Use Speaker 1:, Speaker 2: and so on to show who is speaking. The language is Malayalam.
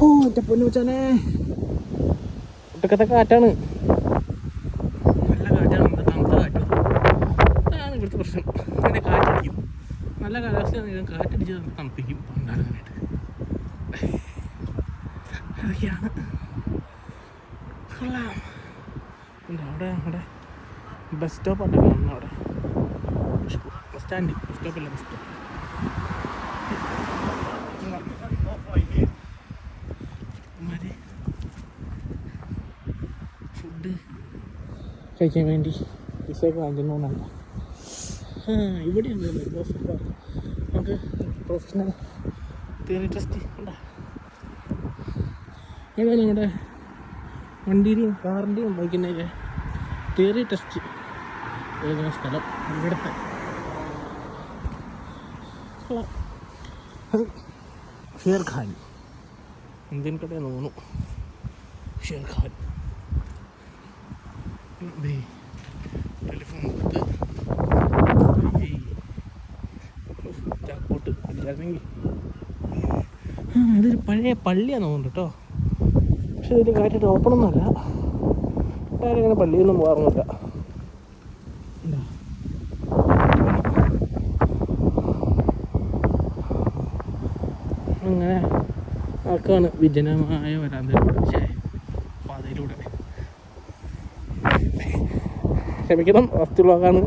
Speaker 1: ഓ എൻ്റെ പൊന്നു വെച്ചാനെ ഒട്ടക്കത്തെ കാറ്റാണ്, നല്ല കാറ്റാണ്, തണുത്ത കാറ്റ്. അതാണ് ഇവിടുത്തെ പ്രശ്നം. അങ്ങനെ കാറ്റടിക്കും, നല്ല കാലാവസ്ഥയാണ്, കാറ്റടിച്ച് നമുക്ക് തണുപ്പിക്കും ഉണ്ടാകാനായിട്ട്. അതൊക്കെയാണ് കൊള്ളാം. അവിടെ അവിടെ ബസ് സ്റ്റോപ്പ് ഉണ്ട് കാണുന്നത്, അവിടെ ബസ് സ്റ്റാൻഡ്, ബസ് സ്റ്റോപ്പല്ല, ബസ് സ്റ്റോപ്പ്. ഫുഡ് കഴിക്കാൻ വേണ്ടി പിസയൊക്കെ വാങ്ങിക്കുന്നതാണ്. ഇവിടെയുണ്ട് നമുക്ക് പ്രൊഫഷണൽ തിയറി ടെസ്റ്റ് ഉണ്ടോ? ഇവിടെ നമ്മുടെ വണ്ടിയുടെയും കാറിൻ്റെയും ബൈക്കിൻ്റെയൊക്കെ തിയറി ടെസ്റ്റ് എഴുതുന്ന സ്ഥലം ഇവിടുത്തെ. ഷേർഖാൻ ഇന്ത്യൻ കടയെന്ന് തോന്നുന്നു. ഷേർഖാൻ ടെലിഫോൺ ചാക്കോട്ട് അടിച്ചായിരുന്നെങ്കിൽ. ഇതൊരു പഴയ പള്ളിയാന്ന് തോന്നുന്നു കേട്ടോ. പക്ഷെ ഇതിൽ കാര്യമായിട്ട് ഓപ്പണൊന്നുമല്ല, ആരും ഇങ്ങനെ പള്ളിയൊന്നും പോകാറൊന്നുമില്ല. അങ്ങനെ ആക്കാണ് വിജനമായ വരാന്തയിലൂടെ, പാതയിലൂടെ. ക്ഷമിക്കണം, വസ്തു ബ്ലോഗാണ്.